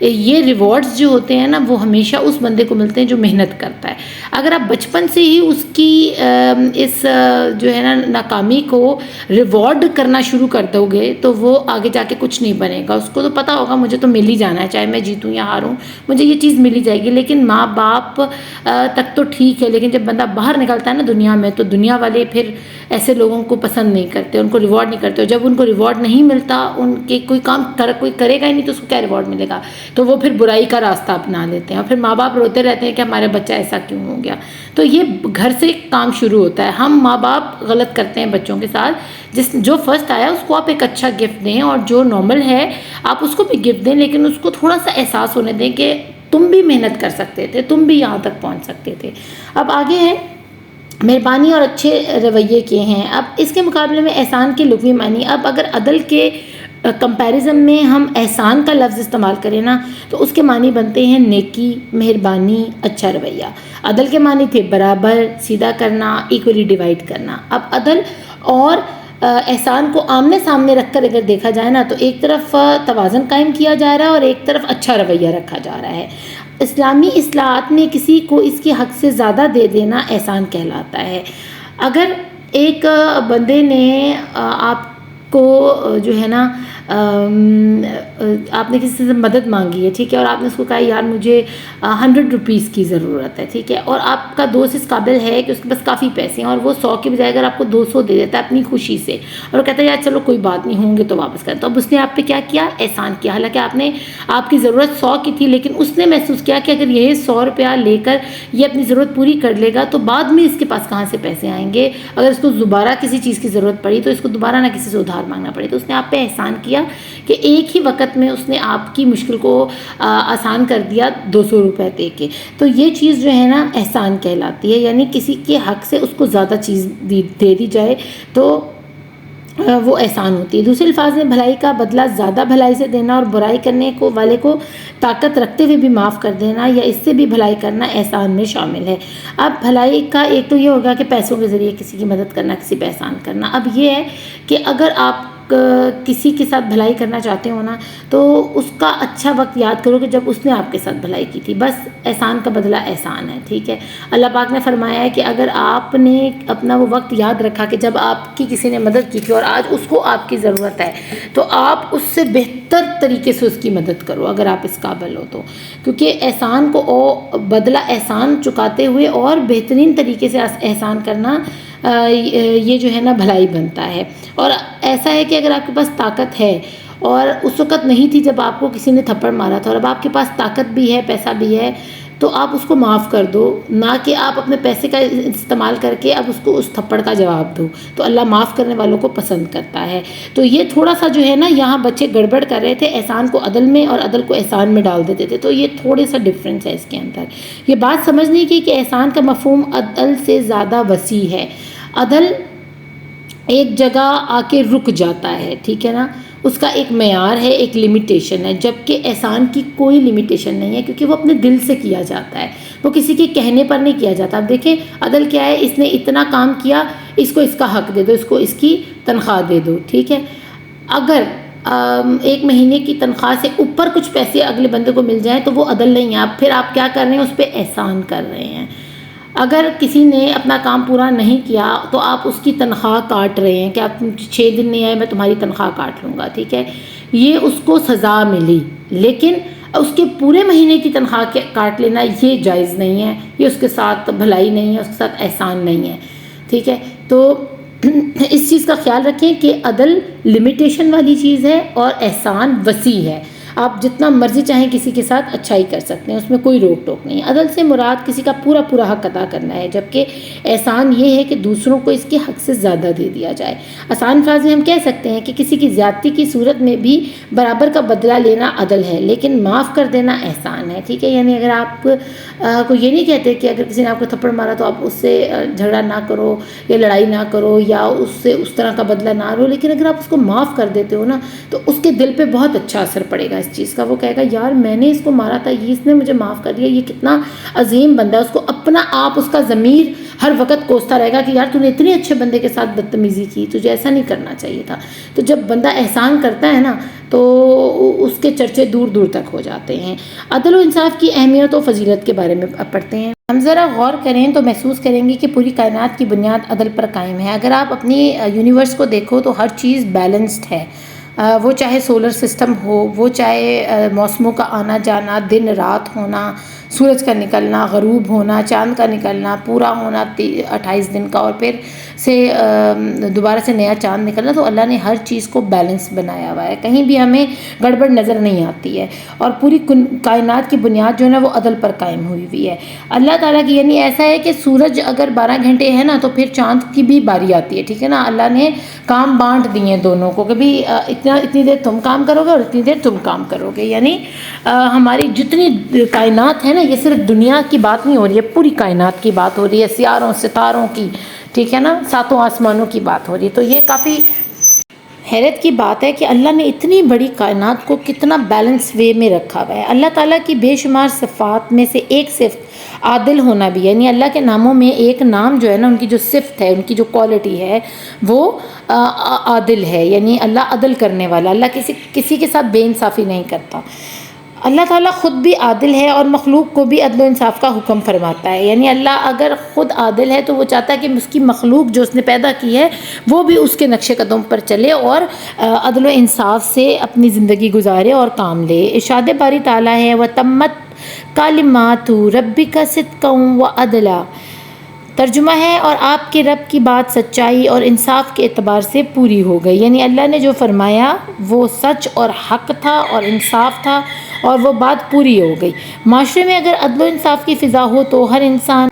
یہ ریوارڈز جو ہوتے ہیں نا وہ ہمیشہ اس بندے کو ملتے ہیں جو محنت کرتا ہے. اگر آپ بچپن سے ہی اس کی اس جو ہے نا ناکامی کو ریوارڈ کرنا شروع کر دو گے تو وہ آگے جا کے کچھ نہیں بنے گا. اس کو تو پتہ ہوگا مجھے تو مل ہی جانا ہے, چاہے میں جیتوں یا ہاروں مجھے یہ چیز مل ہی جائے گی. لیکن ماں باپ تک تو ٹھیک ہے, لیکن جب بندہ باہر نکلتا ہے نا دنیا میں تو دنیا والے پھر ایسے لوگوں کو پسند نہیں کرتے, ان کو ریوارڈ نہیں کرتے. جب ان کو ریوارڈ نہیں ملتا, ان کے کوئی کام کوئی کرے گا ہی نہیں تو اس کو کیا ریوارڈ ملے گا, تو وہ پھر برائی کا راستہ اپنا لیتے ہیں اور پھر ماں باپ روتے رہتے ہیں کہ ہمارے بچہ ایسا کیوں ہو گیا. تو یہ گھر سے کام شروع ہوتا ہے. ہم ماں باپ غلط کرتے ہیں بچوں کے ساتھ. جو فرسٹ آیا اس کو آپ ایک اچھا گفٹ دیں, اور جو نارمل ہے آپ اس کو بھی گفٹ دیں, لیکن اس کو تھوڑا سا احساس ہونے دیں کہ تم بھی محنت کر سکتے تھے, تم بھی یہاں تک پہنچ سکتے تھے. اب آگے ہیں مہربانی اور اچھے رویے کے ہیں. اب اس کے مقابلے میں احسان کے لغوی معنی, اب اگر عدل کے کمپیریزن میں ہم احسان کا لفظ استعمال کریں نا تو اس کے معنی بنتے ہیں نیکی, مہربانی, اچھا رویہ. عدل کے معنی تھے برابر, سیدھا کرنا, ایکولی ڈیوائڈ کرنا. اب عدل اور احسان کو آمنے سامنے رکھ کر اگر دیکھا جائے نا تو ایک طرف توازن قائم کیا جا رہا ہے اور ایک طرف اچھا رویہ رکھا جا رہا ہے. اسلامی اصلاحات میں کسی کو اس کے حق سے زیادہ دے دینا احسان کہلاتا ہے. اگر ایک بندے نے آپ کو جو ہے نا آپ نے کسی سے مدد مانگی ہے, ٹھیک ہے, اور آپ نے اس کو کہا یار مجھے 100 روپیز کی ضرورت ہے, ٹھیک ہے, اور آپ کا دوست اس قابل ہے کہ اس کے پاس کافی پیسے ہیں اور وہ 100 کی بجائے اگر آپ کو 200 دے دیتا ہے اپنی خوشی سے اور وہ کہتا ہے یار چلو کوئی بات نہیں, ہوں گے تو واپس کریں, تو اب اس نے آپ پہ کیا کیا, احسان کیا. حالانکہ آپ کی ضرورت 100 کی تھی, لیکن اس نے محسوس کیا کہ اگر یہ 100 روپیہ لے کر یہ اپنی ضرورت پوری کر لے گا تو بعد میں اس کے پاس کہاں سے پیسے آئیں گے, اگر اس کو دوبارہ کسی چیز کی ضرورت پڑی تو اس کو دوبارہ نہ کسی سے ادھار مانگنا پڑے. تو اس نے آپ پہ احسان کیا کہ ایک ہی وقت میں اس نے آپ کی مشکل کو آسان کر دیا 200 روپے دے کے. تو یہ چیز جو ہے نا احسان کہلاتی ہے, یعنی کسی کے حق سے اس کو زیادہ چیز دے دی جائے تو وہ احسان ہوتی ہے. دوسرے الفاظ میں بھلائی کا بدلہ زیادہ بھلائی سے دینا اور برائی کرنے والے کو طاقت رکھتے ہوئے بھی معاف کر دینا یا اس سے بھی بھلائی کرنا احسان میں شامل ہے. اب بھلائی کا ایک تو یہ ہوگا کہ پیسوں کے ذریعے کسی کی مدد کرنا, کسی پہ احسان کرنا. اب یہ ہے کہ اگر آپ کسی کے ساتھ بھلائی کرنا چاہتے ہو نا تو اس کا اچھا وقت یاد کرو کہ جب اس نے آپ کے ساتھ بھلائی کی تھی, بس احسان کا بدلہ احسان ہے, ٹھیک ہے. اللہ پاک نے فرمایا ہے کہ اگر آپ نے اپنا وہ وقت یاد رکھا کہ جب آپ کی کسی نے مدد کی تھی اور آج اس کو آپ کی ضرورت ہے تو آپ اس سے بہتر طریقے سے اس کی مدد کرو اگر آپ اس قابل ہو تو, کیونکہ احسان کو بدلہ احسان چکاتے ہوئے اور بہترین طریقے سے احسان کرنا یہ جو ہے نا بھلائی بنتا ہے. اور ایسا ہے کہ اگر آپ کے پاس طاقت ہے اور اس وقت نہیں تھی جب آپ کو کسی نے تھپڑ مارا تھا اور اب آپ کے پاس طاقت بھی ہے, پیسہ بھی ہے, تو آپ اس کو معاف کر دو, نہ کہ آپ اپنے پیسے کا استعمال کر کے اب اس کو اس تھپڑ کا جواب دو. تو اللہ معاف کرنے والوں کو پسند کرتا ہے. تو یہ تھوڑا سا جو ہے نا یہاں بچے گڑبڑ کر رہے تھے, احسان کو عدل میں اور عدل کو احسان میں ڈال دیتے تھے. تو یہ تھوڑے سا ڈفرینس ہے اس کے اندر. یہ بات سمجھنے کی کہ احسان کا مفہوم عدل سے زیادہ وسیع ہے. عدل ایک جگہ آ کے رک جاتا ہے, ٹھیک ہے نا, اس کا ایک معیار ہے, ایک لمیٹیشن ہے, جبکہ احسان کی کوئی لمیٹیشن نہیں ہے کیونکہ وہ اپنے دل سے کیا جاتا ہے, وہ کسی کے کہنے پر نہیں کیا جاتا. اب دیکھیں عدل کیا ہے, اس نے اتنا کام کیا, اس کو اس کا حق دے دو, اس کو اس کی تنخواہ دے دو, ٹھیک ہے. اگر 1 مہینے کی تنخواہ سے اوپر کچھ پیسے اگلے بندے کو مل جائیں تو وہ عدل نہیں ہے. پھر آپ کیا کر رہے ہیں, اس پہ احسان کر رہے ہیں. اگر کسی نے اپنا کام پورا نہیں کیا تو آپ اس کی تنخواہ کاٹ رہے ہیں کہ آپ 6 دن نہیں آئے میں تمہاری تنخواہ کاٹ لوں گا, ٹھیک ہے. یہ اس کو سزا ملی, لیکن اس کے پورے مہینے کی تنخواہ کاٹ لینا یہ جائز نہیں ہے, یہ اس کے ساتھ بھلائی نہیں ہے, اس کے ساتھ احسان نہیں ہے, ٹھیک ہے. تو اس چیز کا خیال رکھیں کہ عدل لمیٹیشن والی چیز ہے اور احسان وسیع ہے. آپ جتنا مرضی چاہیں کسی کے ساتھ اچھائی کر سکتے ہیں, اس میں کوئی روک ٹوک نہیں. عدل سے مراد کسی کا پورا پورا حق ادا کرنا ہے, جبکہ احسان یہ ہے کہ دوسروں کو اس کے حق سے زیادہ دے دیا جائے. آسان الفاظ میں ہم کہہ سکتے ہیں کہ کسی کی زیادتی کی صورت میں بھی برابر کا بدلہ لینا عدل ہے, لیکن معاف کر دینا احسان ہے, ٹھیک ہے. یعنی اگر آپ کو یہ نہیں کہتے کہ اگر کسی نے آپ کو تھپڑ مارا تو آپ اس سے جھگڑا نہ کرو یا لڑائی نہ کرو یا اس سے اس طرح کا بدلہ نہ لو, لیکن اگر آپ اس کو معاف کر دیتے ہو نا تو اس کے دل پہ بہت اچھا اثر پڑے گا اس چیز کا. وہ کہے گا یار میں نے اس کو مارا تھا, یہ اس نے مجھے معاف کر دیا, یہ کتنا عظیم بندہ ہے. اس کو اپنا آپ, اس کا ضمیر ہر وقت کوستا رہے گا کہ یار تو نے اتنے اچھے بندے کے ساتھ بدتمیزی کی, تجھے ایسا نہیں کرنا چاہیے تھا. تو جب بندہ احسان کرتا ہے نا تو اس کے چرچے دور دور تک ہو جاتے ہیں. عدل و انصاف کی اہمیت و فضیلت کے بارے میں پڑھتے ہیں. ہم ذرا غور کریں تو محسوس کریں گے کہ پوری کائنات کی بنیاد عدل پر قائم ہے. اگر آپ اپنی یونیورس کو دیکھو تو ہر چیز بیلنسڈ ہے. وہ چاہے سولر سسٹم ہو, وہ چاہے موسموں کا آنا جانا, دن رات ہونا, سورج کا نکلنا, غروب ہونا, چاند کا نکلنا, پورا ہونا 28 دن کا, اور پھر سے دوبارہ سے نیا چاند نکلنا. تو اللہ نے ہر چیز کو بیلنس بنایا ہوا ہے, کہیں بھی ہمیں گڑبڑ نظر نہیں آتی ہے. اور پوری کائنات کی بنیاد جو ہے نا وہ عدل پر قائم ہوئی ہوئی ہے. اللہ تعالیٰ کی یعنی ایسا ہے کہ سورج اگر 12 گھنٹے ہے نا تو پھر چاند کی بھی باری آتی ہے, ٹھیک ہے نا. اللہ نے کام بانٹ دیے ہیں دونوں کو, کبھی اتنی دیر تم کام کرو گے اور اتنی دیر تم کام کرو گے. یعنی ہماری جتنی کائنات ہے نا, یہ صرف دنیا کی بات نہیں ہو رہی ہے, پوری کائنات کی بات ہو رہی ہے, سیاروں ستاروں کی, ٹھیک ہے نا, 7 آسمانوں کی بات ہو رہی ہے. تو یہ کافی حیرت کی بات ہے کہ اللہ نے اتنی بڑی کائنات کو کتنا بیلنس وے میں رکھا ہوا ہے. اللہ تعالیٰ کی بے شمار صفات میں سے ایک صفت عادل ہونا بھی ہے. یعنی اللہ کے ناموں میں ایک نام جو ہے نا, ان کی جو صفت ہے, ان کی جو کوالٹی ہے وہ عادل ہے. یعنی اللہ عدل کرنے والا, اللہ کسی کے ساتھ بے انصافی نہیں کرتا. اللہ تعالیٰ خود بھی عادل ہے اور مخلوق کو بھی عدل و انصاف کا حکم فرماتا ہے. یعنی اللہ اگر خود عادل ہے تو وہ چاہتا ہے کہ اس کی مخلوق جو اس نے پیدا کی ہے وہ بھی اس کے نقش قدم پر چلے اور عدل و انصاف سے اپنی زندگی گزارے اور کام لے. ارشاد باری تعالیٰ ہے وَتَمَّتْ کَلِمَاتُ رَبِّكَ صِدْقًا وَعَدْلًا. ترجمہ ہے اور آپ کے رب کی بات سچائی اور انصاف کے اعتبار سے پوری ہو گئی. یعنی اللہ نے جو فرمایا وہ سچ اور حق تھا اور انصاف تھا اور وہ بات پوری ہو گئی. معاشرے میں اگر عدل و انصاف کی فضا ہو تو ہر انسان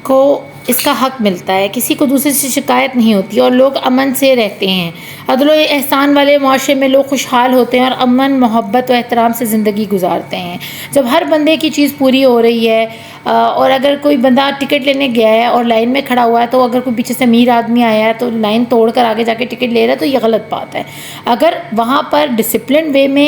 کو اس کا حق ملتا ہے, کسی کو دوسرے سے شکایت نہیں ہوتی اور لوگ امن سے رہتے ہیں. عدل و احسان والے معاشرے میں لوگ خوشحال ہوتے ہیں اور امن, محبت و احترام سے زندگی گزارتے ہیں. جب ہر بندے کی چیز پوری ہو رہی ہے اور اگر کوئی بندہ ٹکٹ لینے گیا ہے اور لائن میں کھڑا ہوا ہے تو اگر کوئی پیچھے سے امیر آدمی آیا ہے تو لائن توڑ کر آگے جا کے ٹکٹ لے رہا ہے تو یہ غلط بات ہے. اگر وہاں پر ڈسپلن وے میں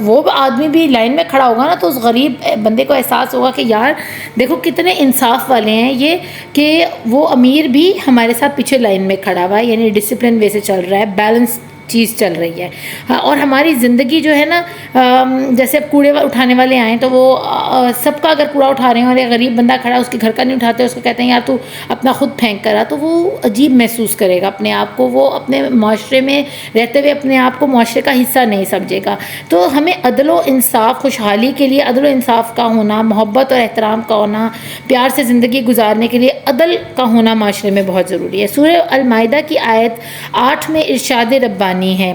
وہ آدمی بھی لائن میں کھڑا ہوگا نا تو اس غریب بندے کو احساس ہوگا کہ یار دیکھو کتنے انصاف والے ہیں یہ, کہ وہ امیر بھی ہمارے ساتھ پیچھے لائن میں کھڑا ہوا ہے. یعنی ڈسپلن وے سے چل رہا ہے, بیلنس چیز چل رہی ہے. اور ہماری زندگی جو ہے نا, جیسے اب کوڑے اٹھانے والے آئیں تو وہ سب کا اگر کوڑا اٹھا رہے ہیں اور ایک غریب بندہ کھڑا اس کے گھر کا نہیں اٹھاتے, اس کو کہتے ہیں یار تو اپنا خود پھینک کرا, تو وہ عجیب محسوس کرے گا اپنے آپ کو, وہ اپنے معاشرے میں رہتے ہوئے اپنے آپ کو معاشرے کا حصہ نہیں سمجھے گا. تو ہمیں عدل و انصاف, خوشحالی کے لیے عدل و انصاف کا ہونا, محبت اور احترام کا ہونا, پیار سے زندگی گزارنے کے لیے عدل کا ہونا معاشرے میں بہت ضروری ہے. سورہ المائدہ کی آیت 8 میں ارشاد ربانی ہے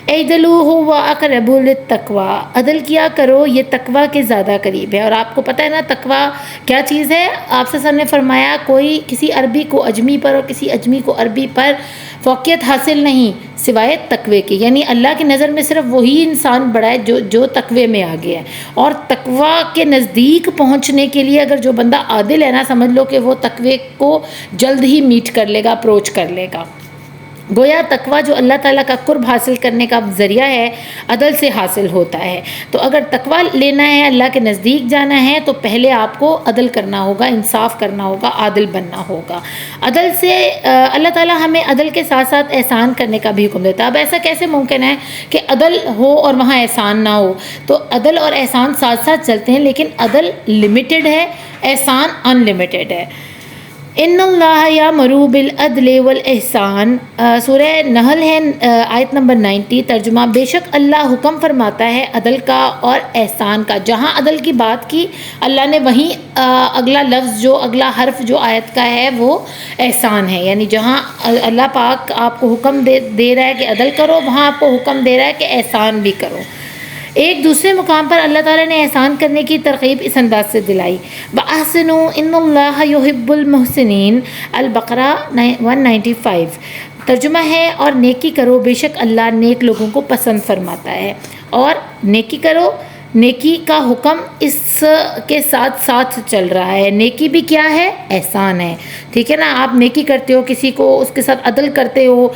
اعدلوا هو اقرب للتقوی. عدل کیا کرو, یہ تقوی کے زیادہ قریب ہے. اور آپ کو پتہ ہے نا تقوی کیا چیز ہے. آپ سے نے فرمایا کوئی کسی عربی کو اجمی پر اور کسی اجمی کو عربی پر فوقیت حاصل نہیں سوائے تقوی کے. یعنی اللہ کی نظر میں صرف وہی انسان بڑا ہے جو تقوی میں آگے ہے. اور تقوی کے نزدیک پہنچنے کے لیے اگر جو بندہ عادل ہے نا, سمجھ لو کہ وہ تقوی کو جلد ہی میٹ کر لے گا, اپروچ کر لے گا. گویا تقوی جو اللہ تعالیٰ کا قرب حاصل کرنے کا ذریعہ ہے عدل سے حاصل ہوتا ہے. تو اگر تقوی لینا ہے, اللہ کے نزدیک جانا ہے, تو پہلے آپ کو عدل کرنا ہوگا, انصاف کرنا ہوگا, عادل بننا ہوگا. عدل سے اللہ تعالیٰ ہمیں عدل کے ساتھ ساتھ احسان کرنے کا بھی حکم دیتا ہے. اب ایسا کیسے ممکن ہے کہ عدل ہو اور وہاں احسان نہ ہو؟ تو عدل اور احسان ساتھ ساتھ چلتے ہیں, لیکن عدل لمیٹڈ ہے, احسان ان لمیٹڈ ہے. ان اللہ یامر بالعدل والاحسان. سورہ نحل ہے آیت نمبر 90. ترجمہ بے شک اللہ حکم فرماتا ہے عدل کا اور احسان کا. جہاں عدل کی بات کی اللہ نے, وہیں اگلا لفظ جو اگلا حرف جو آیت کا ہے وہ احسان ہے. یعنی جہاں اللہ پاک آپ کو حکم دے رہا ہے کہ عدل کرو, وہاں آپ کو حکم دے رہا ہے کہ احسان بھی کرو. ایک دوسرے مقام پر اللہ تعالیٰ نے احسان کرنے کی ترغیب اس انداز سے دلائی. وَأَحْسِنُوا إِنَّ اللَّهَ يُحِبُّ الْمُحْسِنِينَ. البقرہ 195. ترجمہ ہے اور نیکی کرو, بے شک اللہ نیک لوگوں کو پسند فرماتا ہے. اور نیکی کرو, نیکی کا حکم اس کے ساتھ ساتھ چل رہا ہے. نیکی بھی کیا ہے؟ احسان ہے. ٹھیک ہے نا. آپ نیکی کرتے ہو، کسی کو اس کے ساتھ عدل کرتے ہو،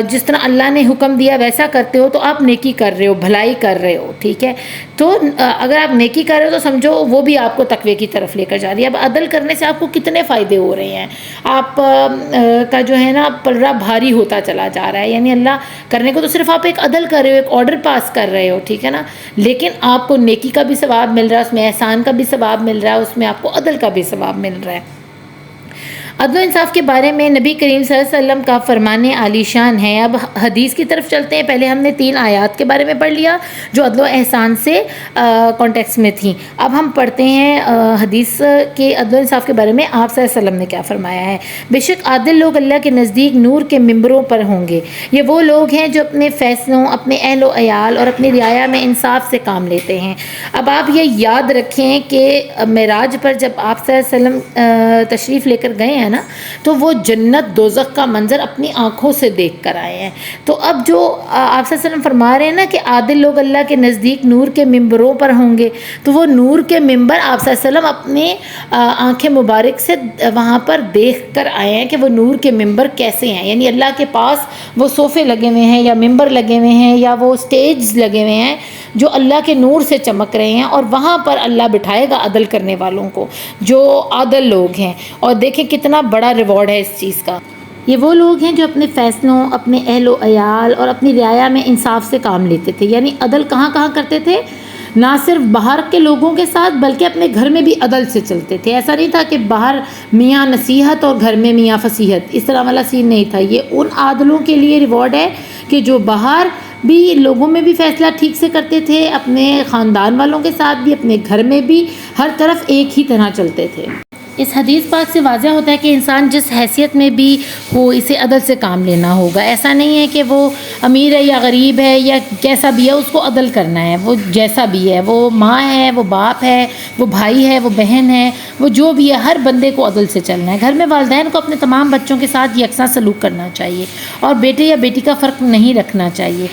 جس طرح اللہ نے حکم دیا ویسا کرتے ہو، تو آپ نیکی کر رہے ہو، بھلائی کر رہے ہو. ٹھیک ہے. تو اگر آپ نیکی کر رہے ہو تو سمجھو وہ بھی آپ کو تقوی کی طرف لے کر جا رہی ہے. اب عدل کرنے سے آپ کو کتنے فائدے ہو رہے ہیں. آپ کا جو ہے نا پلڑا بھاری ہوتا چلا جا رہا ہے. یعنی اللہ کرنے کو تو صرف آپ ایک عدل کر رہے ہو، ایک آرڈر پاس کر رہے ہو. ٹھیک ہے نا. لیکن آپ کو نیکی کا بھی ثواب مل رہا ہے، اس میں احسان کا بھی ثواب مل رہا ہے، اس میں آپ کو عدل کا بھی ثواب مل رہا ہے. عدل و انصاف کے بارے میں نبی کریم صلی اللہ علیہ وسلم کا فرمان عالی شان ہے. اب حدیث کی طرف چلتے ہیں. پہلے ہم نے 3 آیات کے بارے میں پڑھ لیا جو عدل و احسان سے کانٹیکس میں تھیں. اب ہم پڑھتے ہیں حدیث کے عدل و انصاف کے بارے میں آپ صلی اللہ علیہ وسلم نے کیا فرمایا ہے. بے شک عادل لوگ اللہ کے نزدیک نور کے ممبروں پر ہوں گے. یہ وہ لوگ ہیں جو اپنے فیصلوں، اپنے اہل و عیال اور اپنی رعایا میں انصاف سے کام لیتے ہیں. اب آپ یہ یاد رکھیں کہ معراج پر جب آپ صلی اللہ علیہ وسلم تشریف لے کر گئے ہیں نا، تو وہ جنت دوزخ کا منظر اپنی آنکھوں سے دیکھ کر آئے ہیں. تو اب جو آپ صلی اللہ علیہ وسلم فرما رہے ہیں نا کہ عادل لوگ اللہ کے نزدیک نور کے ممبروں پر ہوں گے، تو وہ نور کے ممبر آپ صلی اللہ علیہ وسلم اپنے آنکھیں مبارک سے وہاں پر دیکھ کر آئے ہیں کہ وہ نور کے ممبر کیسے ہیں. یعنی اللہ کے پاس وہ صوفے لگے ہوئے ہیں یا ممبر لگے ہوئے ہیں یا وہ سٹیج لگے ہوئے ہیں جو اللہ کے نور سے چمک رہے ہیں، اور وہاں پر اللہ بٹھائے گا عدل کرنے والوں کو جو عادل لوگ ہیں. اور دیکھیں کتنا بڑا ریوارڈ ہے اس چیز کا. یہ وہ لوگ ہیں جو اپنے فیصلوں، اپنے اہل و عیال اور اپنی رعایا میں انصاف سے کام لیتے تھے. یعنی عدل کہاں کہاں کرتے تھے؟ نہ صرف باہر کے لوگوں کے ساتھ بلکہ اپنے گھر میں بھی عدل سے چلتے تھے. ایسا نہیں تھا کہ باہر میاں نصیحت اور گھر میں میاں فصیحت، اس طرح والا سین نہیں تھا. یہ ان عادلوں کے لیے ریوارڈ ہے کہ جو باہر بھی لوگوں میں بھی فیصلہ ٹھیک سے کرتے تھے، اپنے خاندان والوں کے ساتھ بھی، اپنے گھر میں بھی، ہر طرف ایک ہی طرح چلتے تھے. اس حدیث پاک سے واضح ہوتا ہے کہ انسان جس حیثیت میں بھی ہو اسے عدل سے کام لینا ہوگا. ایسا نہیں ہے کہ وہ امیر ہے یا غریب ہے یا کیسا بھی ہے اس کو عدل کرنا ہے. وہ جیسا بھی ہے، وہ ماں ہے، وہ باپ ہے، وہ بھائی ہے، وہ بہن ہے، وہ جو بھی ہے، ہر بندے کو عدل سے چلنا ہے. گھر میں والدین کو اپنے تمام بچوں کے ساتھ یکساں سلوک کرنا چاہیے اور بیٹے یا بیٹی کا فرق نہیں رکھنا چاہیے.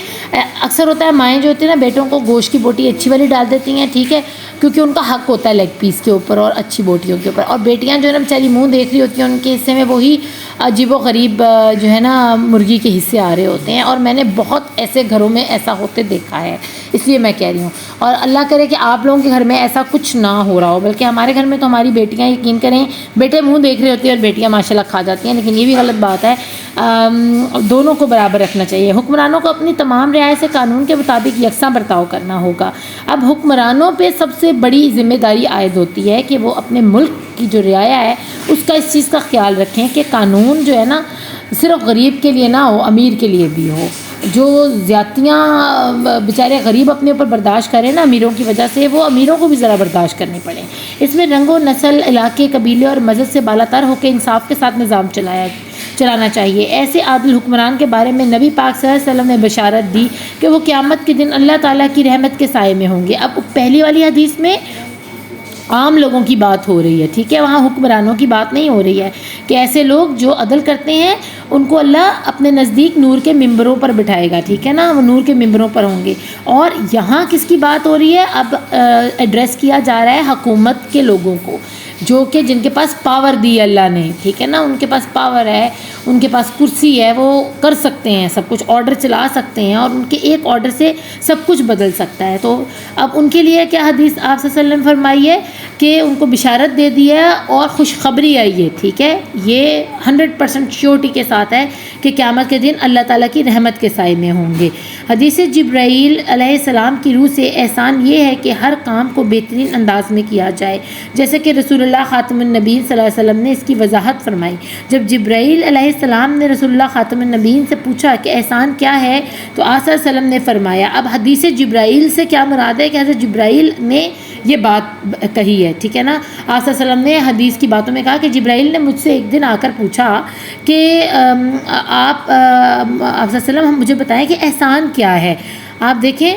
اکثر ہوتا ہے مائیں جو ہوتی ہیں نا بیٹوں کو گوشت کی بوٹی اچھی والی ڈال دیتی ہیں، ٹھیک ہے، کیونکہ ان کا حق ہوتا ہے لیگ پیس کے اوپر اور اچھی بوٹیوں کے اوپر. اور بیٹیاں جو ہے نا بیچاری منہ دیکھ رہی ہوتی ہیں، ان کے حصے میں وہی عجیب و غریب جو ہے نا مرغی کے حصے آ رہے ہوتے ہیں. اور میں نے بہت ایسے گھروں میں ایسا ہوتے دیکھا ہے، اس لیے میں کہہ رہی ہوں. اور اللہ کرے کہ آپ لوگوں کے گھر میں ایسا کچھ نہ ہو رہا ہو، بلکہ ہمارے گھر میں تو ہماری بیٹیاں یقین کریں بیٹے منہ دیکھ رہے ہوتے ہیں اور بیٹیاں ماشاءاللہ کھا جاتی ہیں. لیکن یہ بھی غلط بات ہے. دونوں کو برابر رکھنا چاہیے. حکمرانوں کو اپنی تمام رعایا سے قانون کے مطابق یکساں برتاؤ کرنا ہوگا. اب حکمرانوں پہ سب سے بڑی ذمہ داری عائد ہوتی ہے کہ وہ اپنے ملک کی جو رعایا ہے اس کا اس چیز کا خیال رکھیں کہ قانون جو ہے نا صرف غریب کے لیے نہ ہو، امیر کے لیے بھی ہو. جو زیادتیاں بیچارے غریب اپنے اوپر برداشت کریں نا امیروں کی وجہ سے، وہ امیروں کو بھی ذرا برداشت کرنی پڑے. اس میں رنگ و نسل، علاقے، قبیلے اور مذہب سے بالا تر ہو کے انصاف کے ساتھ نظام چلانا چاہیے. ایسے عادل حکمران کے بارے میں نبی پاک صلی اللہ علیہ وسلم نے بشارت دی کہ وہ قیامت کے دن اللہ تعالیٰ کی رحمت کے سائے میں ہوں گے. اب پہلی والی حدیث میں عام لوگوں کی بات ہو رہی ہے، ٹھیک ہے، وہاں حکمرانوں کی بات نہیں ہو رہی ہے کہ ایسے لوگ جو عدل کرتے ہیں ان کو اللہ اپنے نزدیک نور کے ممبروں پر بٹھائے گا. ٹھیک ہے نا، وہ نور کے ممبروں پر ہوں گے. اور یہاں کس کی بات ہو رہی ہے؟ اب ایڈریس کیا جا رہا ہے حکومت کے لوگوں کو، جو کہ جن کے پاس پاور دی اللہ نے. ٹھیک ہے نا، ان کے پاس پاور ہے، ان کے پاس کرسی ہے، وہ کر سکتے ہیں سب کچھ، آرڈر چلا سکتے ہیں اور ان کے ایک آرڈر سے سب کچھ بدل سکتا ہے. تو اب ان کے لیے کیا حدیث آپ صلی اللہ علیہ وسلم فرمائی ہے کہ ان کو بشارت دے دی ہے اور خوشخبری ہے یہ. ٹھیک ہے، یہ 100% شیورٹی کے ساتھ ہے کہ قیامت کے دن اللہ تعالیٰ کی رحمت کے سائے میں ہوں گے. حدیث جبرائیل علیہ السلام کی روح سے احسان یہ ہے کہ ہر کام کو بہترین انداز میں کیا جائے، جیسے کہ رسول اللہ خاتم النبیین صلی اللہ علیہ وسلم نے اس کی وضاحت فرمائی. جب جبرائیل علیہ السلام نے رسول اللہ خاتم النبیین سے پوچھا کہ احسان کیا ہے تو آقا صلی اللہ علیہ وسلم نے فرمایا. اب حدیث جبرائیل سے کیا مراد ہے کہ حضرت جبرائیل نے یہ بات کہی ہے. ٹھیک ہے نا، آقا صلی اللہ علیہ وسلم نے حدیث کی باتوں میں کہا کہ جبرائیل نے مجھ سے ایک دن آ کر پوچھا کہ آپ صلی اللہ علیہ وسلم مجھے بتائیں کہ احسان کیا ہے. آپ دیکھیں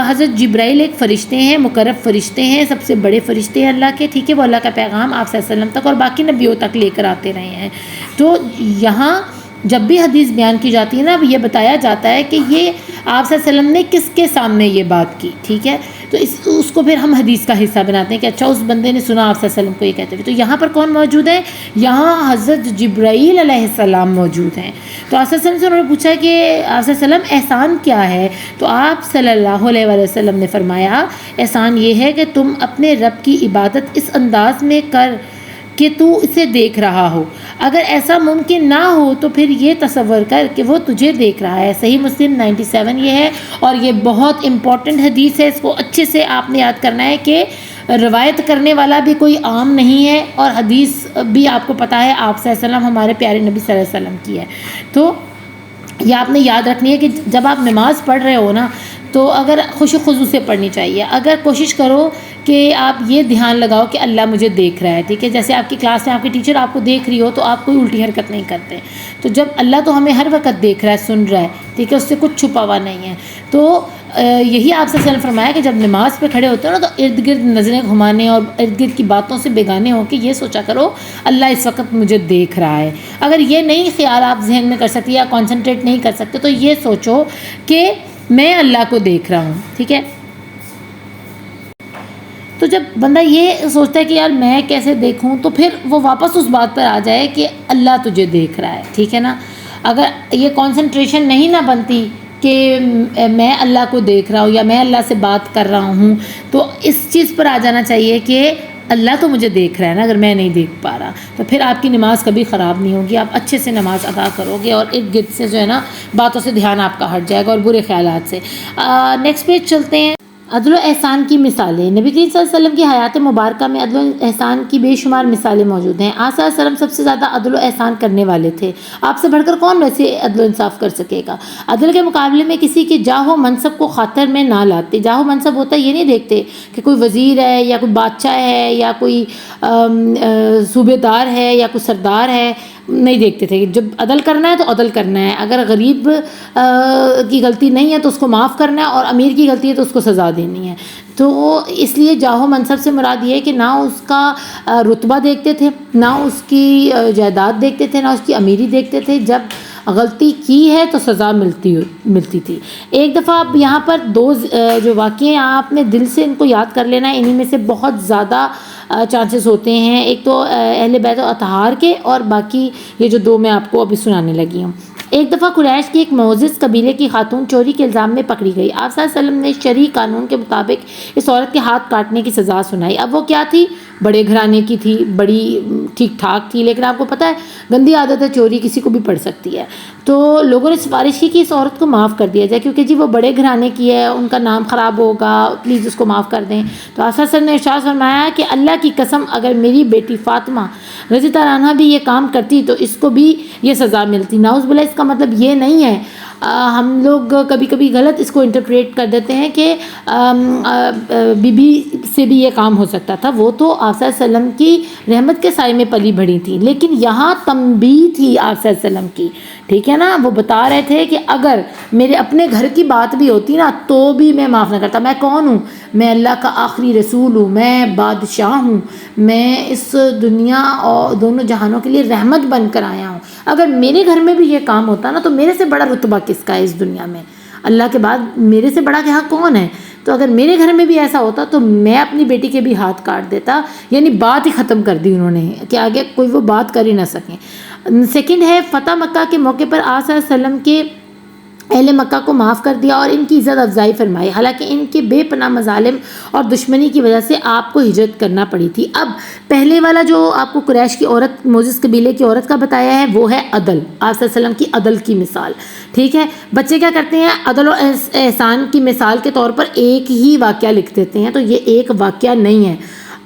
حضرت جبرائیل ایک فرشتے ہیں، مقرب فرشتے ہیں، سب سے بڑے فرشتے ہیں اللہ کے. ٹھیک ہے، وہ اللہ کا پیغام آپ صلی اللہ علیہ وسلم تک اور باقی نبیوں تک لے کر آتے رہے ہیں. تو یہاں جب بھی حدیث بیان کی جاتی ہے نا، اب یہ بتایا جاتا ہے کہ یہ آپ صلی اللہ علیہ وسلم نے کس کے سامنے یہ بات کی. ٹھیک ہے، تو اس کو پھر ہم حدیث کا حصہ بناتے ہیں کہ اچھا اس بندے نے سنا آپ صلی اللہ علیہ وسلم کو یہ کہتے ہوئے. تو یہاں پر کون موجود ہے؟ یہاں حضرت جبرائیل علیہ السلام موجود ہیں. تو آپ صلی اللہ علیہ وسلم سے انہوں نے پوچھا کہ آپ صلی اللہ علیہ وسلم احسان کیا ہے؟ تو آپ صلی اللہ علیہ وسلم نے فرمایا احسان یہ ہے کہ تم اپنے رب کی عبادت اس انداز میں کر کہ تو اسے دیکھ رہا ہو. اگر ایسا ممکن نہ ہو تو پھر یہ تصور کر کہ وہ تجھے دیکھ رہا ہے. صحیح مسلم 97 یہ ہے اور یہ بہت امپورٹنٹ حدیث ہے. اس کو اچھے سے آپ نے یاد کرنا ہے کہ روایت کرنے والا بھی کوئی عام نہیں ہے اور حدیث بھی آپ کو پتہ ہے آپ صلی اللہ علیہ وسلم ہمارے پیارے نبی صلی اللہ علیہ وسلم کی ہے. تو یہ آپ نے یاد رکھنی ہے کہ جب آپ نماز پڑھ رہے ہو نا تو اگر خوش و خضوع سے پڑھنی چاہیے. اگر کوشش کرو کہ آپ یہ دھیان لگاؤ کہ اللہ مجھے دیکھ رہا ہے. ٹھیک ہے، جیسے آپ کی کلاس میں آپ کی ٹیچر آپ کو دیکھ رہی ہو تو آپ کوئی الٹی حرکت نہیں کرتے. تو جب اللہ تو ہمیں ہر وقت دیکھ رہا ہے، سن رہا ہے، ٹھیک ہے، اس سے کچھ چھپا ہوا نہیں ہے. تو یہی آپ سے فرمایا کہ جب نماز پہ کھڑے ہوتے ہو نا تو ارد گرد نظریں گھمانے اور ارد گرد کی باتوں سے بیگانے ہو کے یہ سوچا کرو اللہ اس وقت مجھے دیکھ رہا ہے. اگر یہ نہیں خیال آپ ذہن میں کر سکتے یا کانسنٹریٹ نہیں کر سکتے تو یہ سوچو کہ میں اللہ کو دیکھ رہا ہوں. ٹھیک ہے، تو جب بندہ یہ سوچتا ہے کہ یار میں کیسے دیکھوں تو پھر وہ واپس اس بات پر آ جائے کہ اللہ تجھے دیکھ رہا ہے. ٹھیک ہے نا. اگر یہ کانسنٹریشن نہیں نہ بنتی کہ میں اللہ کو دیکھ رہا ہوں یا میں اللہ سے بات کر رہا ہوں تو اس چیز پر آ جانا چاہیے کہ اللہ تو مجھے دیکھ رہا ہے نا. اگر میں نہیں دیکھ پا رہا تو پھر آپ کی نماز کبھی خراب نہیں ہوگی. آپ اچھے سے نماز ادا کرو گے اور ارد گرد سے جو ہے نا باتوں سے دھیان آپ کا ہٹ جائے گا اور برے خیالات سے. نیکسٹ پیج چلتے ہیں. عدل و احسان کی مثالیں. نبی کریم صلی اللہ علیہ وسلم کی حیات مبارکہ میں عدل و احسان کی بے شمار مثالیں موجود ہیں. آپ صلی اللہ علیہ وسلم سب سے زیادہ عدل و احسان کرنے والے تھے. آپ سے بڑھ کر کون ویسے عدل و انصاف کر سکے گا؟ عدل کے مقابلے میں کسی کے جاہ و منصب کو خاطر میں نہ لاتے. جاہ و منصب ہوتا ہے یہ نہیں دیکھتے کہ کوئی وزیر ہے یا کوئی بادشاہ ہے یا کوئی صوبے دار ہے یا کوئی سردار ہے، نہیں دیکھتے تھے. جب عدل کرنا ہے تو عدل کرنا ہے. اگر غریب کی غلطی نہیں ہے تو اس کو معاف کرنا ہے اور امیر کی غلطی ہے تو اس کو سزا دینی ہے. تو اس لیے جاہ و منصب سے مراد یہ ہے کہ نہ اس کا رتبہ دیکھتے تھے، نہ اس کی جائیداد دیکھتے تھے، نہ اس کی امیری دیکھتے تھے. جب غلطی کی ہے تو سزا ملتی تھی. ایک دفعہ آپ یہاں پر دو جو واقعے ہیں آپ نے دل سے ان کو یاد کر لینا ہے. انہی میں سے بہت زیادہ چانسز ہوتے ہیں. ایک تو اہل بیت و اطہار کے اور باقی یہ جو دو میں آپ کو ابھی سنانے لگی ہوں. ایک دفعہ قریش کی ایک معزز قبیلے کی خاتون چوری کے الزام میں پکڑی گئی. آپ صلی اللہ علیہ وسلم نے شرعی قانون کے مطابق اس عورت کے ہاتھ کاٹنے کی سزا سنائی. اب وہ کیا تھی؟ بڑے گھرانے کی تھی، بڑی ٹھیک ٹھاک تھی، لیکن آپ کو پتہ ہے گندی عادت ہے چوری کسی کو بھی پڑ سکتی ہے. تو لوگوں نے سفارش کی کہ اس عورت کو معاف کر دیا جائے کیونکہ جی وہ بڑے گھرانے کی ہے، ان کا نام خراب ہوگا، پلیز اس کو معاف کر دیں. تو آپ صلی اللہ علیہ وسلم نے ارشاد فرمایا کہ اللہ کی قسم اگر میری بیٹی فاطمہ رضی اللہ عنہا بھی یہ کام کرتی تو اس کو بھی یہ سزا ملتی. نعوذ باللہ. اس کا مطلب یہ نہیں ہے، ہم لوگ کبھی کبھی غلط اس کو انٹرپریٹ کر دیتے ہیں کہ بی بی سے بھی یہ کام ہو سکتا تھا. وہ تو آپ صلی اللہ علیہ وسلم کی رحمت کے سائے میں پلی بڑھی تھی، لیکن یہاں تنبیہ تھی آپ صلی اللہ علیہ وسلم کی. ٹھیک ہے نا. وہ بتا رہے تھے کہ اگر میرے اپنے گھر کی بات بھی ہوتی نا تو بھی میں معاف نہ کرتا. میں کون ہوں؟ میں اللہ کا آخری رسول ہوں، میں بادشاہ ہوں، میں اس دنیا اور دونوں جہانوں کے لیے رحمت بن کر آیا ہوں. اگر میرے گھر میں بھی یہ کام ہوتا نا تو میرے سے بڑا رتبہ کس کا ہے اس دنیا میں؟ اللہ کے بعد میرے سے بڑا کیا کون ہے؟ تو اگر میرے گھر میں بھی ایسا ہوتا تو میں اپنی بیٹی کے بھی ہاتھ کاٹ دیتا. یعنی بات ہی ختم کر دی انہوں نے کہ آگے کوئی وہ بات کر ہی نہ سکیں. سیکنڈ ہے فتح مکہ کے موقع پر آپ صلی اللہ علیہ وسلم کے اہل مکہ کو معاف کر دیا اور ان کی عزت افزائی فرمائی، حالانکہ ان کے بے پناہ مظالم اور دشمنی کی وجہ سے آپ کو ہجرت کرنا پڑی تھی. اب پہلے والا جو آپ کو قریش کی عورت، معزز قبیلے کی عورت کا بتایا ہے وہ ہے عدل، آپ صلی اللہ علیہ وسلم کی عدل کی مثال. ٹھیک ہے. بچے کیا کرتے ہیں؟ عدل و احسان کی مثال کے طور پر ایک ہی واقعہ لکھ دیتے ہیں. تو یہ ایک واقعہ نہیں ہے.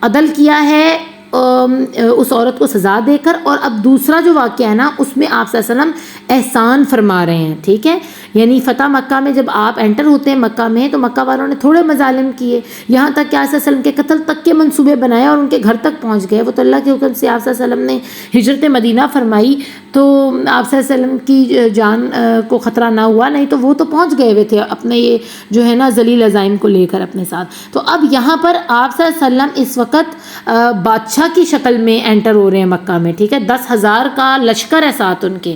عدل کیا ہے اس عورت کو سزا دے کر، اور اب دوسرا جو واقعہ ہے نا اس میں آپ صلی اللہ علیہ وسلم احسان فرما رہے ہیں. ٹھیک ہے. یعنی فتح مکہ میں جب آپ انٹر ہوتے ہیں مکہ میں تو مکہ والوں نے تھوڑے مظالم کیے، یہاں تک کہ آپ صلی اللہ علیہ وسلم کے قتل تک کے منصوبے بنائے اور ان کے گھر تک پہنچ گئے. وہ تو اللہ کے حکم سے آپ صلی اللہ علیہ وسلم نے ہجرت مدینہ فرمائی تو آپ صلی اللہ علیہ وسلم کی جان کو خطرہ نہ ہوا، نہیں تو وہ تو پہنچ گئے ہوئے تھے اپنے یہ جو ہے نا ذلیل عزائم کو لے کر اپنے ساتھ. تو اب یہاں پر آپ صلی اللہ علیہ وسلم اس وقت بادشاہ بادشاہ کی شکل میں انٹر ہو رہے ہیں مکہ میں، ٹھیک ہے، 10,000 کا لشکر ہے ساتھ ان کے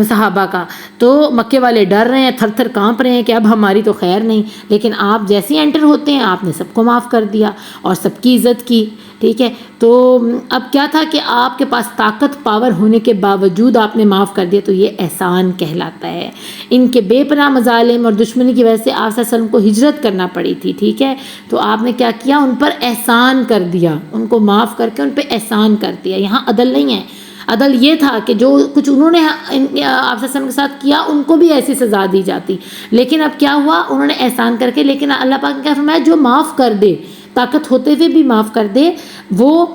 صحابہ کا، تو مکے والے ڈر رہے ہیں، تھر تھر کانپ رہے ہیں کہ اب ہماری تو خیر نہیں، لیکن آپ جیسے ہی انٹر ہوتے ہیں آپ نے سب کو معاف کر دیا اور سب کی عزت کی، ٹھیک ہے۔ تو اب کیا تھا کہ آپ کے پاس طاقت پاور ہونے کے باوجود آپ نے معاف کر دیا، تو یہ احسان کہلاتا ہے۔ ان کے بے پناہ مظالم اور دشمنی کی وجہ سے آپ صلی اللہ علیہ وسلم کو ہجرت کرنا پڑی تھی، ٹھیک ہے، تو آپ نے کیا کیا، ان پر احسان کر دیا، ان کو معاف کر کے ان پہ احسان کر دیا۔ یہاں عدل نہیں ہے، عدل یہ تھا کہ جو کچھ انہوں نے آپ صلی اللہ علیہ وسلم کے ساتھ کیا ان کو بھی ایسی سزا دی جاتی، لیکن اب کیا ہوا، انہوں نے احسان کر کے، لیکن اللہ پاک نے کیا فرمایا، جو معاف کر دے، طاقت ہوتے ہوئے بھی معاف کر دے، وہ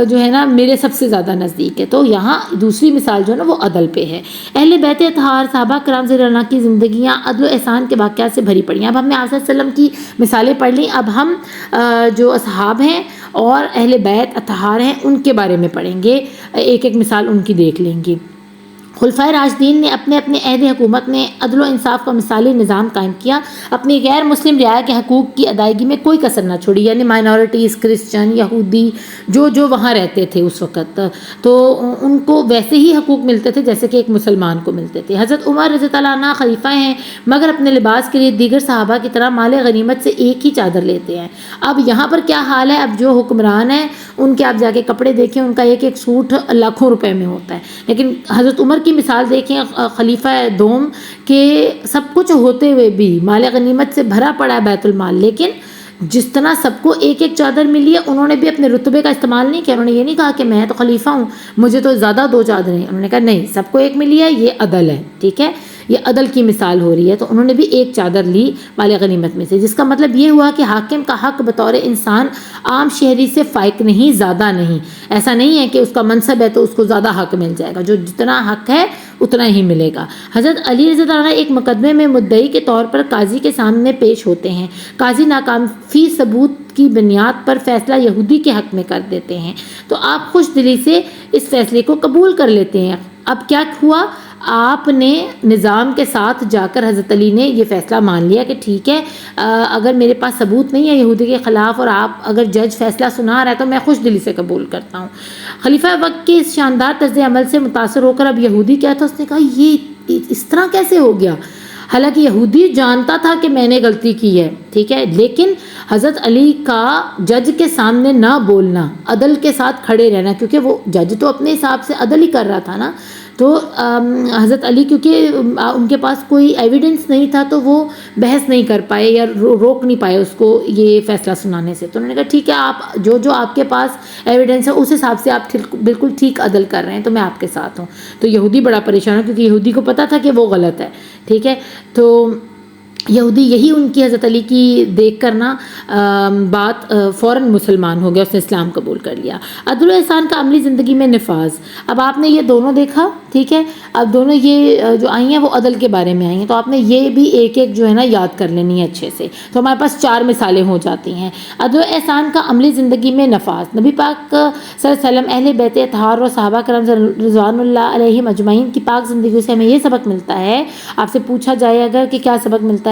جو ہے نا میرے سب سے زیادہ نزدیک ہے۔ تو یہاں دوسری مثال جو ہے نا وہ عدل پہ ہے۔ اہل بیت اطہار صحابہ کرام رضی اللہ عنہ کی زندگیاں عدل و احسان کے واقعات سے بھری پڑی ہیں۔ اب ہم نے آپ صلی اللہ علیہ وسلم کی مثالیں پڑھ لیں، اب ہم جو اصحاب ہیں اور اہل بیت اطہار ہیں ان کے بارے میں پڑھیں گے، ایک ایک مثال ان کی دیکھ لیں گے۔ خلفائے راشدین نے اپنے اپنے عہد حکومت میں عدل و انصاف کا مثالی نظام قائم کیا، اپنی غیر مسلم رعایا کے حقوق کی ادائیگی میں کوئی کسر نہ چھوڑی، یعنی مائنورٹیز، کرسچن، یہودی جو وہاں رہتے تھے اس وقت، تو ان کو ویسے ہی حقوق ملتے تھے جیسے کہ ایک مسلمان کو ملتے تھے۔ حضرت عمر رضی اللہ عنہ خلیفہ ہیں، مگر اپنے لباس کے لیے دیگر صحابہ کی طرح مال غنیمت سے ایک ہی چادر لیتے ہیں۔ اب یہاں پر کیا حال ہے، اب جو حکمران ہیں ان کے آپ جا کے کپڑے دیکھیں، ان کا ایک ایک سوٹ لاکھوں روپے میں ہوتا ہے، لیکن حضرت عمر کی مثال دیکھیں، خلیفہ دوم کہ سب کچھ ہوتے ہوئے بھی مال غنیمت سے بھرا پڑا ہے بیت المال، لیکن جس طرح سب کو ایک ایک چادر ملی ہے، انہوں نے بھی اپنے رتبے کا استعمال نہیں کیا، انہوں نے یہ نہیں کہا کہ میں تو خلیفہ ہوں مجھے تو زیادہ 2 چادریں ہیں، انہوں نے کہا نہیں، سب کو ایک ملی ہے، یہ عدل ہے، ٹھیک ہے، یہ عدل کی مثال ہو رہی ہے۔ تو انہوں نے بھی ایک چادر لی مال غنیمت میں سے، جس کا مطلب یہ ہوا کہ حاکم کا حق بطور انسان عام شہری سے فائق نہیں، زیادہ نہیں، ایسا نہیں ہے کہ اس کا منصب ہے تو اس کو زیادہ حق مل جائے گا، جو جتنا حق ہے اتنا ہی ملے گا۔ حضرت علی رضی اللہ عنہ ایک مقدمے میں مدعی کے طور پر قاضی کے سامنے پیش ہوتے ہیں، قاضی ناکافی ثبوت کی بنیاد پر فیصلہ یہودی کے حق میں کر دیتے ہیں، تو آپ خوش دلی سے اس فیصلے کو قبول کر لیتے ہیں۔ اب کیا ہوا، آپ نے نظام کے ساتھ جا کر حضرت علی نے یہ فیصلہ مان لیا کہ ٹھیک ہے، اگر میرے پاس ثبوت نہیں ہے یہودی کے خلاف اور آپ اگر جج فیصلہ سنا رہا ہے تو میں خوش دلی سے قبول کرتا ہوں۔ خلیفہ وقت کے اس شاندار طرز عمل سے متاثر ہو کر اب یہودی کیا تھا، اس نے کہا یہ اس طرح کیسے ہو گیا، حالانکہ یہودی جانتا تھا کہ میں نے غلطی کی ہے، ٹھیک ہے، لیکن حضرت علی کا جج کے سامنے نہ بولنا، عدل کے ساتھ کھڑے رہنا، کیونکہ وہ جج تو اپنے حساب سے عدل ہی کر رہا تھا نا، تو حضرت علی کیونکہ ان کے پاس کوئی ایویڈنس نہیں تھا تو وہ بحث نہیں کر پائے یا روک نہیں پائے اس کو یہ فیصلہ سنانے سے، تو انہوں نے کہا ٹھیک ہے، آپ جو آپ کے پاس ایویڈنس ہے اس حساب سے آپ بالکل ٹھیک عدل کر رہے ہیں تو میں آپ کے ساتھ ہوں۔ تو یہودی بڑا پریشان ہے کیونکہ یہودی کو پتا تھا کہ وہ غلط ہے، ٹھیک ہے، تو یہودی یہی ان کی حضرت علی کی دیکھ کرنا بات فوراً مسلمان ہو گیا، اس نے اسلام قبول کر لیا۔ عدل و احسان کا عملی زندگی میں نفاذ، اب آپ نے یہ دونوں دیکھا، ٹھیک ہے، اب دونوں یہ جو آئی ہیں وہ عدل کے بارے میں آئی ہیں، تو آپ نے یہ بھی ایک ایک جو ہے نا یاد کر لینی ہے اچھے سے، تو ہمارے پاس 4 مثالیں ہو جاتی ہیں۔ عدل و احسان کا عملی زندگی میں نفاذ، نبی پاک صلی اللہ علیہ وسلم، اہل بیت اطہار اور صحابہ کرام رضوان اللہ علیہم اجمعین کی پاک زندگی سے ہمیں یہ سبق ملتا ہے، آپ سے پوچھا جائے اگر کہ کیا سبق ملتا ہے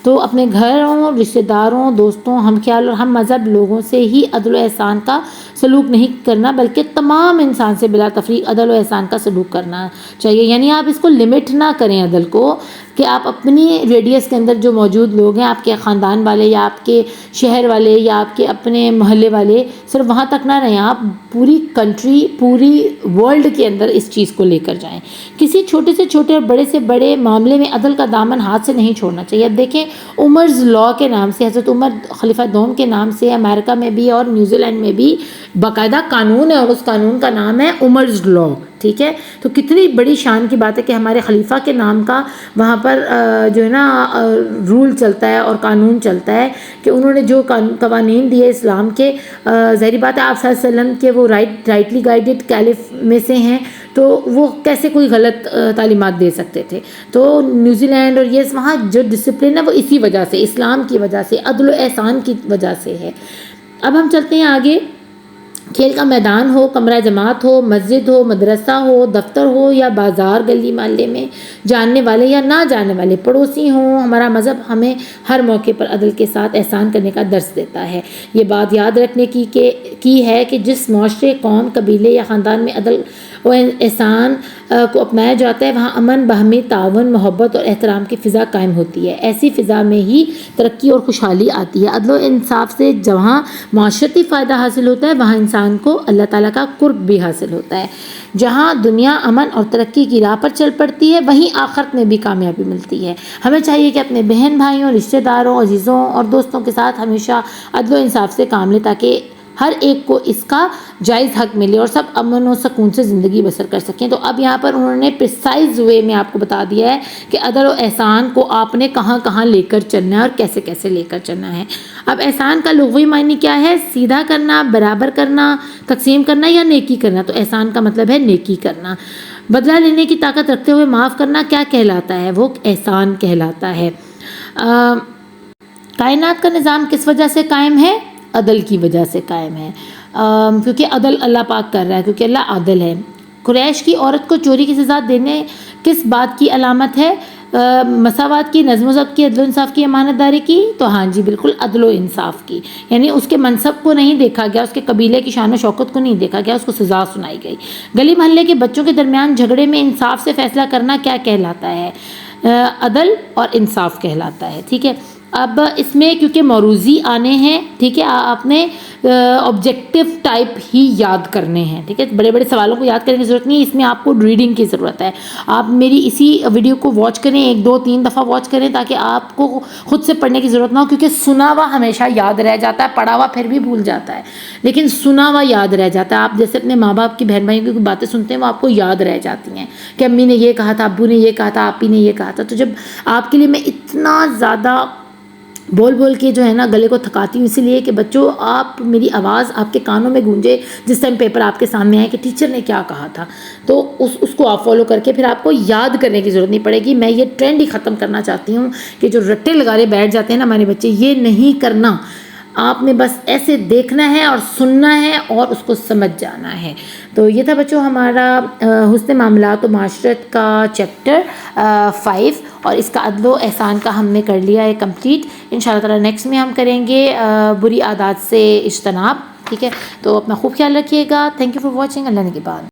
تو اپنے گھروں، رشتہ داروں، دوستوں، ہم خیال اور ہم مذہب لوگوں سے ہی عدل و احسان کا سلوک نہیں کرنا بلکہ تمام انسان سے بلا تفریق عدل و احسان کا سلوک کرنا چاہیے، یعنی آپ اس کو لمٹ نہ کریں عدل کو کہ آپ اپنی ریڈیس کے اندر جو موجود لوگ ہیں، آپ کے خاندان والے یا آپ کے شہر والے یا آپ کے اپنے محلے والے، صرف وہاں تک نہ رہیں، آپ پوری کنٹری، پوری ورلڈ کے اندر اس چیز کو لے کر جائیں۔ کسی چھوٹے سے چھوٹے اور بڑے سے بڑے معاملے میں عدل کا دامن ہاتھ سے نہیں چھوڑنا چاہیے۔ اب دیکھیں، عمرز لاء کے نام سے، حضرت عمر خلیفہ دوم کے نام سے امریکہ میں بھی اور نیوزی لینڈ میں بھی باقاعدہ قانون ہے اور اس قانون کا نام ہے عمرز لاء، ٹھیک ہے، تو کتنی بڑی شان کی بات ہے کہ ہمارے خلیفہ کے نام کا وہاں پر جو ہے نا رول چلتا ہے اور قانون چلتا ہے کہ انہوں نے جو قوانین دیے اسلام کے، ظاہری بات ہے آپ صلی اللہ علیہ وسلم کے وہ رائٹلی گائیڈڈ کیلف میں سے ہیں، تو وہ کیسے کوئی غلط تعلیمات دے سکتے تھے، تو نیوزی لینڈ اور یہ وہاں جو ڈسپلن ہے وہ اسی وجہ سے، اسلام کی وجہ سے، عدل و احسان کی وجہ سے ہے۔ اب ہم چلتے ہیں آگے، کھیل کا میدان ہو، کمرہ جماعت ہو، مسجد ہو، مدرسہ ہو، دفتر ہو یا بازار گلی محلے میں، جاننے والے یا نہ جاننے والے پڑوسی ہوں، ہمارا مذہب ہمیں ہر موقع پر عدل کے ساتھ احسان کرنے کا درس دیتا ہے۔ یہ بات یاد رکھنے کی ہے کہ جس معاشرے، قوم، قبیلے یا خاندان میں عدل و احسان کو اپنایا جاتا ہے وہاں امن، باہمی تعاون، محبت اور احترام کی فضا قائم ہوتی ہے۔ ایسی فضا میں ہی ترقی اور خوشحالی آتی ہے۔ عدل و انصاف سے جہاں معاشرتی فائدہ حاصل ہوتا ہے وہاں انسان کو اللہ تعالیٰ کا قرب بھی حاصل ہوتا ہے۔ جہاں دنیا امن اور ترقی کی راہ پر چل پڑتی ہے وہیں آخرت میں بھی کامیابی ملتی ہے۔ ہمیں چاہیے کہ اپنے بہن بھائیوں، رشتہ داروں، عزیزوں اور دوستوں کے ساتھ ہمیشہ عدل و انصاف سے کام لیں تاکہ ہر ایک کو اس کا جائز حق ملے اور سب امن و سکون سے زندگی بسر کر سکیں۔ تو اب یہاں پر انہوں نے پریسائز وے میں آپ کو بتا دیا ہے کہ عدل و احسان کو آپ نے کہاں کہاں لے کر چلنا ہے اور کیسے کیسے لے کر چلنا ہے۔ اب احسان کا لغوی معنی کیا ہے؟ سیدھا کرنا، برابر کرنا، تقسیم کرنا یا نیکی کرنا۔ تو احسان کا مطلب ہے نیکی کرنا۔ بدلہ لینے کی طاقت رکھتے ہوئے معاف کرنا کیا کہلاتا ہے؟ وہ احسان کہلاتا ہے۔ کائنات کا نظام کس وجہ سے قائم ہے؟ عدل کی وجہ سے قائم ہے، کیونکہ عدل اللہ پاک کر رہا ہے، کیونکہ اللہ عادل ہے۔ قریش کی عورت کو چوری کی سزا دینے کس بات کی علامت ہے؟ مساوات کی، نظم و ضبط کی، عدل و انصاف کی، امانت داری کی؟ تو ہاں جی بالکل عدل و انصاف کی، یعنی اس کے منصب کو نہیں دیکھا گیا، اس کے قبیلے کی شان و شوکت کو نہیں دیکھا گیا، اس کو سزا سنائی گئی۔ گلی محلے کے بچوں کے درمیان جھگڑے میں انصاف سے فیصلہ کرنا کیا کہلاتا ہے؟ عدل اور انصاف کہلاتا ہے۔ ٹھیک ہے، اب اس میں کیونکہ موروثی آنے ہیں، ٹھیک ہے، آپ نے آبجیکٹو ٹائپ ہی یاد کرنے ہیں، ٹھیک ہے، بڑے بڑے سوالوں کو یاد کرنے کی ضرورت نہیں ہے، اس میں آپ کو ریڈنگ کی ضرورت ہے۔ آپ میری اسی ویڈیو کو واچ کریں، 1 2 3 دفعہ واچ کریں تاکہ آپ کو خود سے پڑھنے کی ضرورت نہ ہو، کیونکہ سنا ہوا ہمیشہ یاد رہ جاتا ہے، پڑھا ہوا پھر بھی بھول جاتا ہے، لیکن سنا ہوا یاد رہ جاتا ہے۔ آپ جیسے اپنے ماں باپ کی، بہن بھائیوں کی باتیں سنتے ہیں وہ آپ کو یاد رہ جاتی ہیں کہ امی نے یہ کہا تھا، ابو نے یہ کہا تھا، آپی نے یہ کہا تھا۔ تو جب آپ کے لیے میں اتنا زیادہ بول بول کے جو ہے نا گلے کو تھکاتی ہوں، اسی لیے کہ بچوں آپ میری آواز آپ کے کانوں میں گونجے جس ٹائم پیپر آپ کے سامنے آئے کہ ٹیچر نے کیا کہا تھا، تو اس کو آپ فالو کر کے پھر آپ کو یاد کرنے کی ضرورت نہیں پڑے گی۔ میں یہ ٹرینڈ ہی ختم کرنا چاہتی ہوں کہ جو رٹے لگارے بیٹھ جاتے ہیں نا ہمارے بچے، یہ نہیں کرنا۔ آپ نے بس ایسے دیکھنا ہے اور سننا ہے اور اس کو سمجھ جانا ہے۔ تو یہ تھا بچوں ہمارا حسن معاملات و معاشرت کا چیپٹر 5 اور اس کا عدل و احسان کا ہم نے کر لیا ہے کمپلیٹ۔ انشاءاللہ تعالیٰ نیکسٹ میں ہم کریں گے بری عادات سے اجتناب، ٹھیک ہے، تو اپنا خوب خیال رکھیے گا۔ تھینک یو فار واچنگ، اللہ نے کے بعد۔